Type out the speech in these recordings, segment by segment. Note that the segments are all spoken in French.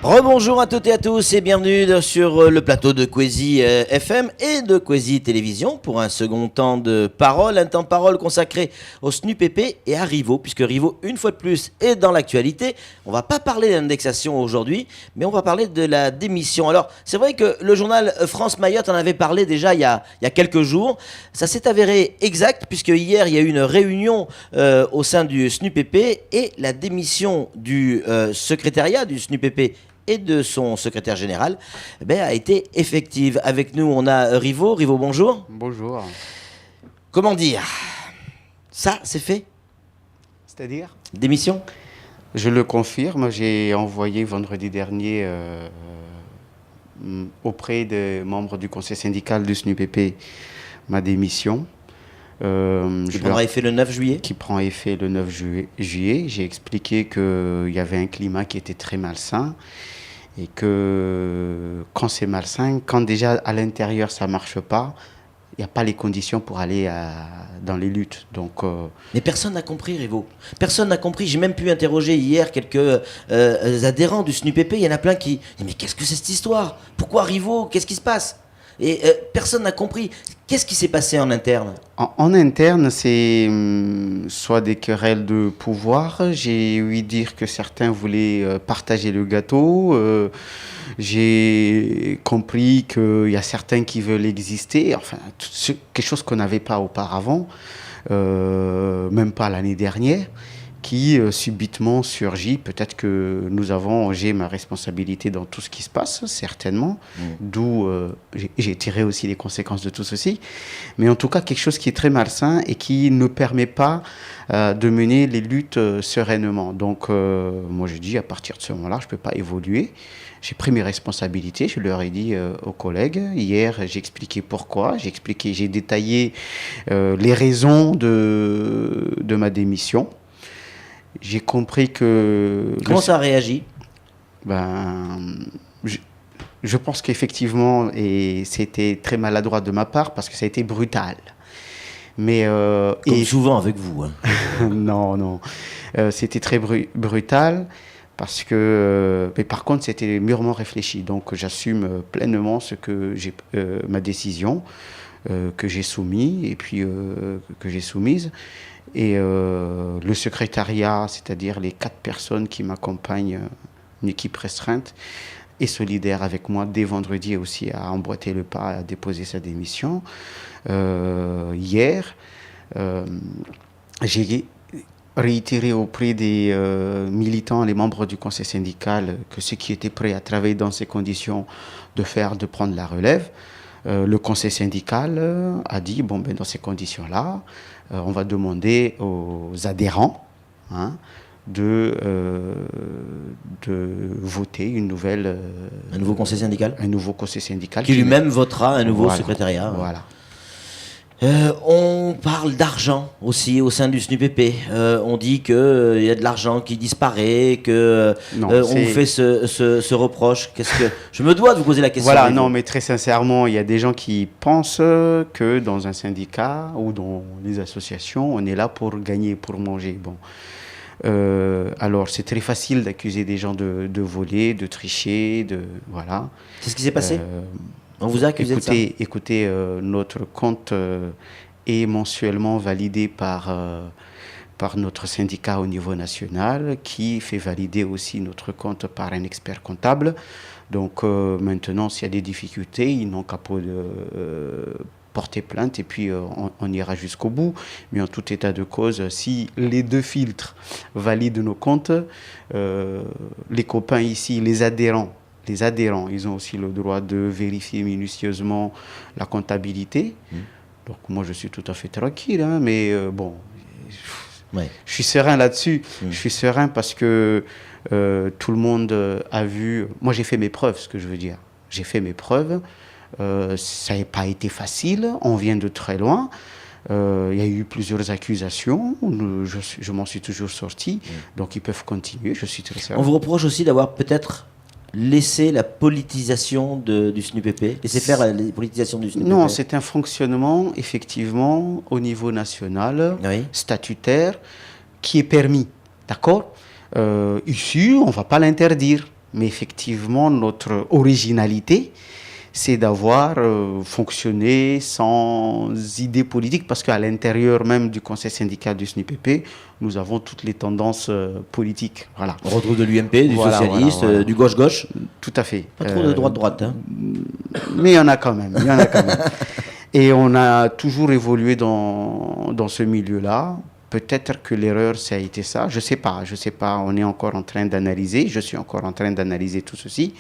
Rebonjour à toutes et à tous et bienvenue sur le plateau de Kwezi FM et de Kwezi Télévision pour un second temps de parole, un temps de parole consacré au SNUPP et à Rivo, puisque Rivo, une fois de plus, est dans l'actualité. On va pas parler d'indexation aujourd'hui, mais on va parler de la démission. Alors, c'est vrai que le journal France Mayotte en avait parlé déjà il y a quelques jours. Ça s'est avéré exact, puisque hier, il y a eu une réunion au sein du SNUPP et la démission du secrétariat du SNUPP et de son secrétaire général a été effective. Avec nous, on a Rivo. Rivo, bonjour. Bonjour. Comment dire? Ça, c'est fait? C'est-à-dire? Démission? Je le confirme, j'ai envoyé vendredi dernier auprès des membres du conseil syndical du SNUPP ma démission. Qui prendra effet le 9 juillet? Qui prend effet le 9 juillet. J'ai expliqué qu'il y avait un climat qui était très malsain et que quand c'est malsain, quand déjà à l'intérieur ça ne marche pas, il n'y a pas les conditions pour aller dans les luttes. Donc, Mais personne n'a compris, Rivo. Personne n'a compris. J'ai même pu interroger hier quelques adhérents du SNUPP. Il y en a plein qui disent « Mais qu'est-ce que c'est cette histoire? Pourquoi Rivo? Qu'est-ce qui se passe ?» Et personne n'a compris. Qu'est-ce qui s'est passé en interne? En interne, c'est soit des querelles de pouvoir. J'ai ouï dire que certains voulaient partager le gâteau. J'ai compris qu'il y a certains qui veulent exister. Enfin, quelque chose qu'on n'avait pas auparavant, même pas l'année dernière, qui subitement surgit. Peut-être que j'ai ma responsabilité dans tout ce qui se passe, certainement, d'où j'ai tiré aussi les conséquences de tout ceci. Mais en tout cas, quelque chose qui est très malsain et qui ne permet pas de mener les luttes sereinement. Donc, moi, je dis, à partir de ce moment-là, je ne peux pas évoluer. J'ai pris mes responsabilités, je leur ai dit aux collègues. Hier, j'ai expliqué pourquoi, j'ai détaillé les raisons de ma démission. J'ai compris que... Comment ça a réagi? Je pense qu'effectivement, et c'était très maladroit de ma part, parce que ça a été brutal. Mais, Comme souvent avec vous. Hein. Non. C'était très brutal, parce que... mais par contre, c'était mûrement réfléchi. Donc, j'assume pleinement ma décision que j'ai soumise, et puis que j'ai soumise. Et le secrétariat, c'est-à-dire les 4 personnes qui m'accompagnent, une équipe restreinte, est solidaire avec moi dès vendredi aussi à emboîter le pas, à déposer sa démission. Hier, j'ai réitéré auprès des militants, les membres du conseil syndical, que ceux qui étaient prêts à travailler dans ces conditions, de prendre la relève. Le conseil syndical a dit, dans ces conditions-là, on va demander aux adhérents de voter un nouveau conseil syndical. Un nouveau conseil syndical. Qui lui-même votera un nouveau secrétariat. Voilà. On parle d'argent aussi au sein du SNUPP. On dit qu'il y a de l'argent qui disparaît, que on vous fait ce reproche. Je me dois de vous poser la question. Voilà, non, mais très sincèrement, il y a des gens qui pensent que dans un syndicat ou dans les associations, on est là pour gagner, pour manger. Alors, c'est très facile d'accuser des gens de voler, de tricher, voilà. C'est ce qui s'est passé? On vous a accusé de ça? Écoutez, notre compte est mensuellement validé par notre syndicat au niveau national, qui fait valider aussi notre compte par un expert comptable. Donc maintenant, s'il y a des difficultés, ils n'ont qu'à porter plainte et puis on ira jusqu'au bout. Mais en tout état de cause, si les 2 filtres valident nos comptes, les copains ici, les adhérents, ils ont aussi le droit de vérifier minutieusement la comptabilité. Donc moi, je suis tout à fait tranquille, mais je suis serein là-dessus. Je suis serein parce que tout le monde a vu... Moi, j'ai fait mes preuves, ce que je veux dire. J'ai fait mes preuves. Ça n'a pas été facile. On vient de très loin. Il y a eu plusieurs accusations. Je m'en suis toujours sorti. Donc, ils peuvent continuer. Je suis très serein. On vous reproche aussi d'avoir peut-être laisser la politisation du SNUPP, laisser faire la politisation du SNUPP? Non, c'est un fonctionnement, effectivement, au niveau national, Oui. statutaire, qui est permis. D'accord? Ici, on ne va pas l'interdire. Mais effectivement, notre originalité, c'est d'avoir fonctionné sans idée politique, parce qu'à l'intérieur même du conseil syndical du SNUPP, nous avons toutes les tendances politiques. Voilà. On retrouve de l'UMP, du Voilà, socialiste, voilà. du gauche-gauche. Tout à fait. Pas trop de droite-droite. Hein. Mais il y en a quand même. Il y en a quand même. Et on a toujours évolué dans ce milieu-là. Peut-être que l'erreur, ça a été ça. Je sais pas. On est encore en train d'analyser. Je suis encore en train d'analyser tout ceci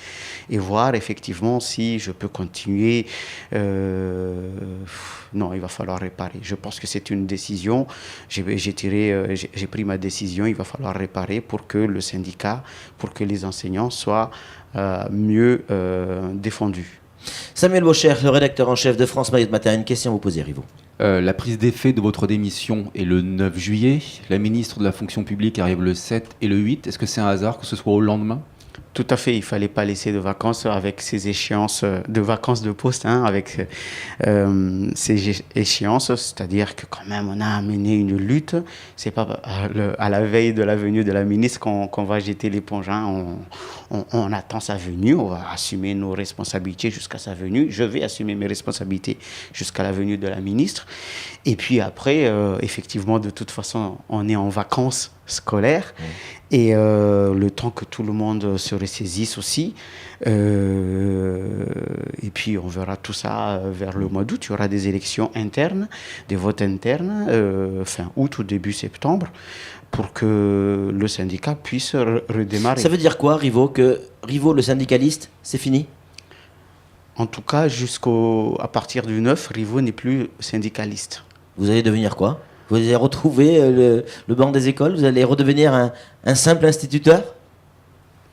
et voir effectivement si je peux continuer. Non, il va falloir réparer. Je pense que c'est une décision. J'ai pris ma décision. Il va falloir réparer pour que le syndicat, pour que les enseignants soient mieux défendus. Samuel Bocher, le rédacteur en chef de France Maillot Matin, une question à vous poser, Rivo. La prise d'effet de votre démission est le 9 juillet. La ministre de la fonction publique arrive le 7 et le 8. Est-ce que c'est un hasard que ce soit au lendemain? Tout à fait, il ne fallait pas laisser de vacances avec ces échéances, de vacances de poste, hein, avec ces échéances, c'est-à-dire que quand même on a mené une lutte, c'est pas à la veille de la venue de la ministre qu'on va jeter l'éponge, hein. On attend sa venue, on va assumer nos responsabilités jusqu'à sa venue, je vais assumer mes responsabilités jusqu'à la venue de la ministre, et puis après, effectivement, de toute façon, on est en vacances scolaires, et le temps que tout le monde se ressaisisse aussi, et puis on verra tout ça vers le mois d'août. Il y aura des élections internes, des votes internes, fin août ou début septembre, pour que le syndicat puisse redémarrer. Ça veut dire quoi, Rivo, que Rivo, le syndicaliste, c'est fini? En tout cas, à partir du 9, Rivo n'est plus syndicaliste. Vous allez devenir quoi? Vous allez retrouver le banc des écoles? Vous allez redevenir un simple instituteur?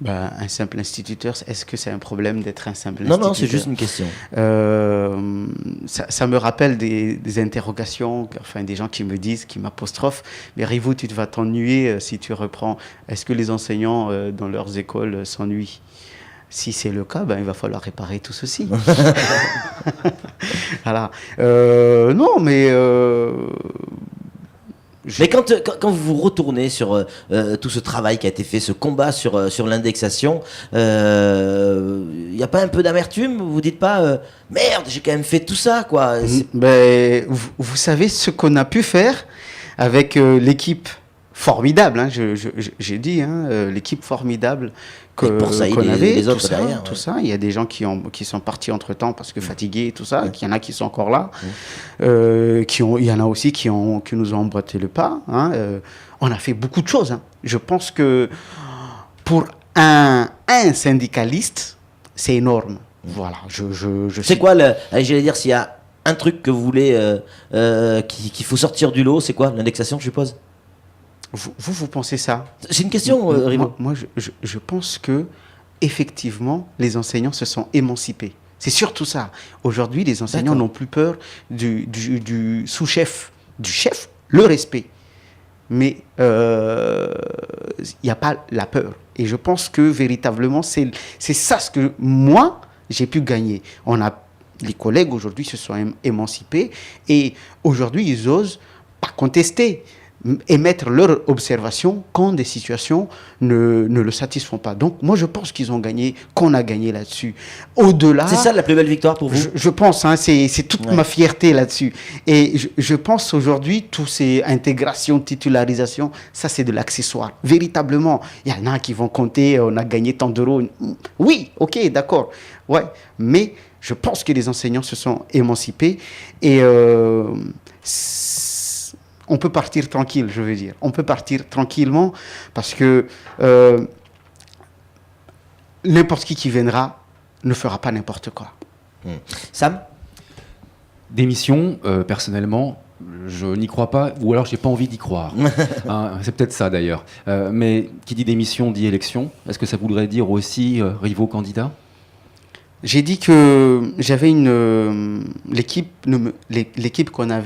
Ben, un simple instituteur, est-ce que c'est un problème d'être un simple instituteur? Non, c'est juste une question. Ça me rappelle des interrogations, enfin des gens qui me disent, qui m'apostrophent, mais Rivo, tu vas t'ennuyer si tu reprends. Est-ce que les enseignants dans leurs écoles s'ennuient? Si c'est le cas, ben, il va falloir réparer tout ceci. Voilà. Non, mais... Mais quand vous retournez sur tout ce travail qui a été fait, ce combat sur l'indexation, il n'y a pas un peu d'amertume? Vous ne dites pas merde, j'ai quand même fait tout ça, quoi. Ben, vous savez ce qu'on a pu faire avec l'équipe formidable, hein, j'ai dit, hein, l'équipe formidable qu'on avait, les autres derrière, tout ça. Il y a des gens qui sont partis entre-temps parce que fatigués et tout ça, qu'il y en a qui sont encore là, il y en a aussi qui nous ont emboîté le pas, hein, on a fait beaucoup de choses, hein. Je pense que pour un syndicaliste, c'est énorme. Voilà, C'est quoi, j'allais dire, s'il y a un truc que vous voulez, qu'il faut sortir du lot, c'est quoi? L'indexation, je suppose? Vous pensez ça? C'est une question, Rivo. Moi, je pense que effectivement, les enseignants se sont émancipés. C'est surtout ça. Aujourd'hui, les enseignants n'ont plus peur du sous-chef, du chef, le respect. Mais il n'y a pas la peur. Et je pense que véritablement, c'est ça ce que moi, j'ai pu gagner. Les collègues aujourd'hui se sont émancipés et aujourd'hui, ils osent pas contester, émettre leurs observations quand des situations ne le satisfont pas. Donc, moi, je pense qu'on a gagné là-dessus. Au-delà... C'est ça la plus belle victoire pour vous? Je pense, hein, c'est toute ma fierté là-dessus. Et je pense aujourd'hui, toutes ces intégrations, titularisations, ça, c'est de l'accessoire. Véritablement, il y en a qui vont compter, on a gagné tant d'euros. Oui, ok, d'accord. Ouais, mais je pense que les enseignants se sont émancipés et... on peut partir tranquille, je veux dire. On peut partir tranquillement parce que n'importe qui viendra ne fera pas n'importe quoi. Sam? Démission, personnellement, je n'y crois pas, ou alors j'ai pas envie d'y croire. Hein, c'est peut-être ça d'ailleurs. Mais qui dit démission dit élection. Est-ce que ça voudrait dire aussi rivaux candidats? J'ai dit que j'avais l'équipe qu'on a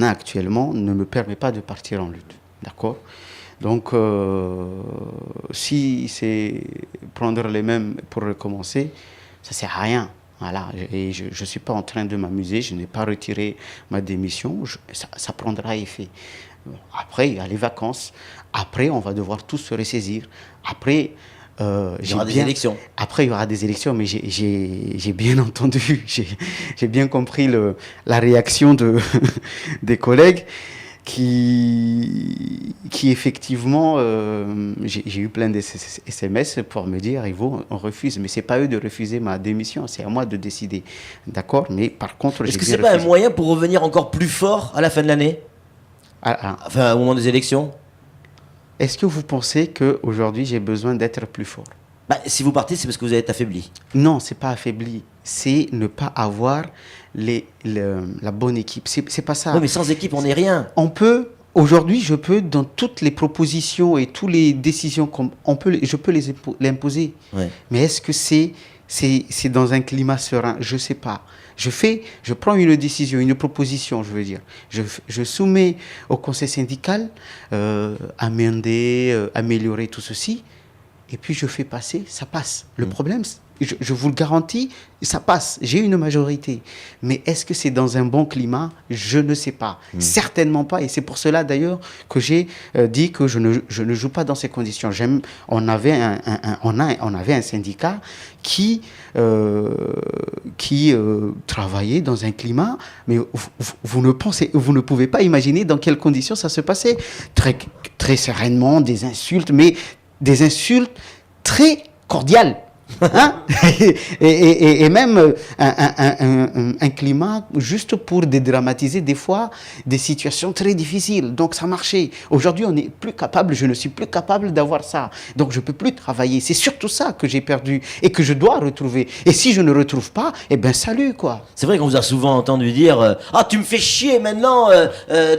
actuellement ne me permet pas de partir en lutte, d'accord? Donc, si c'est prendre les mêmes pour recommencer, ça ne sert à rien. Voilà. Et je ne suis pas en train de m'amuser, je n'ai pas retiré ma démission, ça prendra effet. Après, il y a les vacances. Après, on va devoir tous se ressaisir. Après, il y aura des élections. Après, il y aura des élections, mais j'ai bien entendu, j'ai bien compris la réaction des collègues qui effectivement, j'ai eu plein de SMS pour me dire, Rivo, on refuse. Mais ce n'est pas eux de refuser ma démission, c'est à moi de décider. D'accord? Mais par contre, est-ce que ce n'est pas un moyen pour revenir encore plus fort à la fin de l'année? Enfin, au moment des élections? Est-ce que vous pensez qu'aujourd'hui, j'ai besoin d'être plus fort? Si vous partez, c'est parce que vous êtes affaibli. Non, ce n'est pas affaibli. C'est ne pas avoir la bonne équipe. C'est pas ça. Oui, mais sans équipe, on n'est rien. Aujourd'hui, je peux, dans toutes les propositions et toutes les décisions, je peux les imposer. Ouais. Mais est-ce que c'est dans un climat serein? Je ne sais pas. Je prends une décision, une proposition, je veux dire. Je soumets au conseil syndical, améliorer tout ceci, et puis je fais passer, ça passe. Le problème, je vous le garantis, ça passe. J'ai une majorité. Mais est-ce que c'est dans un bon climat? Je ne sais pas. Certainement pas. Et c'est pour cela d'ailleurs que j'ai dit que je ne joue pas dans ces conditions. On avait un syndicat qui travaillait dans un climat, mais vous ne pouvez pas imaginer dans quelles conditions ça se passait. Très, très sereinement, des insultes, mais des insultes très cordiales. Hein? et même un climat juste pour dédramatiser des fois des situations très difficiles. Donc ça marchait. Aujourd'hui, on n'est plus capable, je ne suis plus capable d'avoir ça. Donc je ne peux plus travailler. C'est surtout ça que j'ai perdu et que je dois retrouver. Et si je ne retrouve pas, eh bien salut quoi. C'est vrai qu'on vous a souvent entendu dire ah, tu me fais chier maintenant,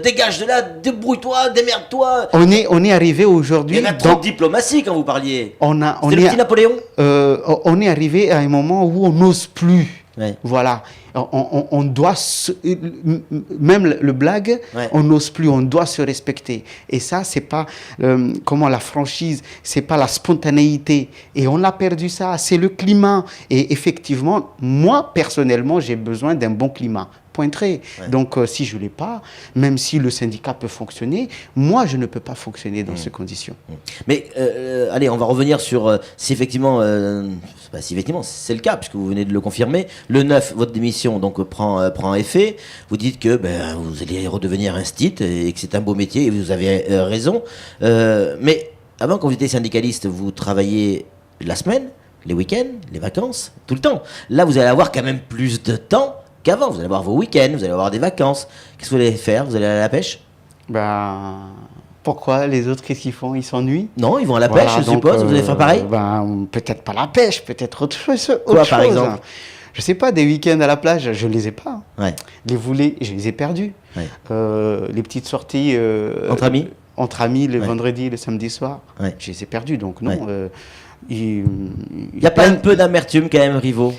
dégage de là, débrouille-toi, démerde-toi. On est arrivé aujourd'hui. Il y avait trop de diplomatie quand vous parliez. C'était le petit Napoléon. On est arrivé à un moment où on n'ose plus. Ouais. Voilà. On doit même le blague, ouais. On n'ose plus, on doit se respecter. Et ça, c'est pas la franchise, c'est pas la spontanéité. Et on a perdu ça, c'est le climat. Et effectivement, moi, personnellement, j'ai besoin d'un bon climat. Pointré. Ouais. Donc, si je ne l'ai pas, même si le syndicat peut fonctionner, moi, je ne peux pas fonctionner dans ces conditions. Mais, allez, on va revenir sur si effectivement c'est le cas, puisque vous venez de le confirmer. Le 9, votre démission donc, prend effet. Vous dites que vous allez redevenir instit et que c'est un beau métier, et vous avez raison. Mais avant, quand vous étiez syndicaliste, vous travailliez la semaine, les week-ends, les vacances, tout le temps. Là, vous allez avoir quand même plus de temps qu'avant. Vous allez avoir vos week-ends, vous allez avoir des vacances. Qu'est-ce que vous allez faire? Vous allez aller à la pêche? Pourquoi? Les autres, qu'est-ce qu'ils font? Ils s'ennuient? Non, ils vont à la pêche, je suppose. Vous allez faire pareil? Peut-être pas la pêche, peut-être autre chose. Quoi, par exemple? Je sais pas, des week-ends à la plage, je ne les ai pas. Ouais. Les volets, je les ai perdus. Ouais. Les petites sorties... entre amis? Entre amis, le vendredi, le samedi soir. Ouais. Je les ai perdus, donc non. Ouais. Il y a pas un peu d'amertume quand même, Rivo?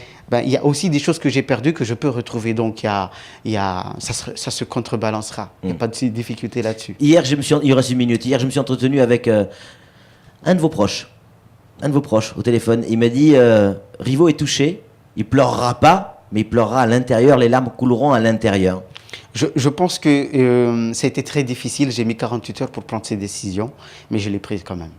Il y a aussi des choses que j'ai perdues que je peux retrouver. Donc, ça se contrebalancera. Il n'y a pas de difficulté là-dessus. Hier, il reste une minute. Hier, je me suis entretenu avec un de vos proches au téléphone. Il m'a dit Rivo est touché, il pleurera pas, mais il pleurera à l'intérieur, les larmes couleront à l'intérieur. Je pense que ça a été très difficile. J'ai mis 48 heures pour prendre ces décisions, mais je l'ai prise quand même.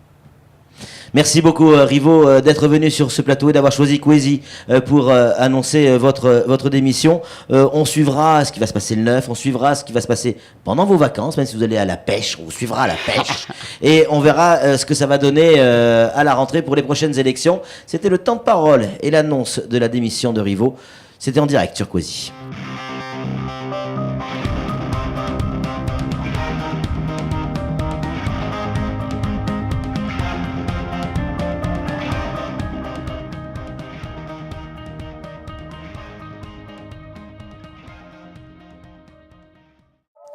Merci beaucoup Rivo d'être venu sur ce plateau et d'avoir choisi Kwesi pour annoncer votre démission. On suivra ce qui va se passer le 9, on suivra ce qui va se passer pendant vos vacances, même si vous allez à la pêche, on vous suivra à la pêche. Et on verra ce que ça va donner à la rentrée pour les prochaines élections. C'était le temps de parole et l'annonce de la démission de Rivo. C'était en direct sur Kwesi.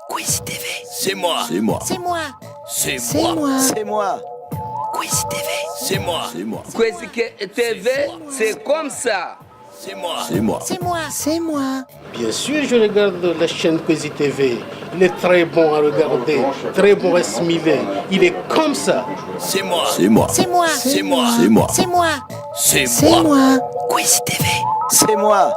Kwesi TV. C'est moi. C'est moi. C'est moi. C'est C'est moi. C'est moi. Kwesi TV. C'est moi. C'est moi. Kwesi TV, c'est comme ça. C'est moi. C'est moi. C'est moi. C'est moi. Bien sûr, je regarde la chaîne Kwesi TV. Il est très bon à regarder, très bon à assimiler. Il est comme ça. C'est moi. C'est moi. C'est moi. C'est moi. C'est moi. C'est moi. C'est C'est moi. moi. Quiz TV. C'est moi.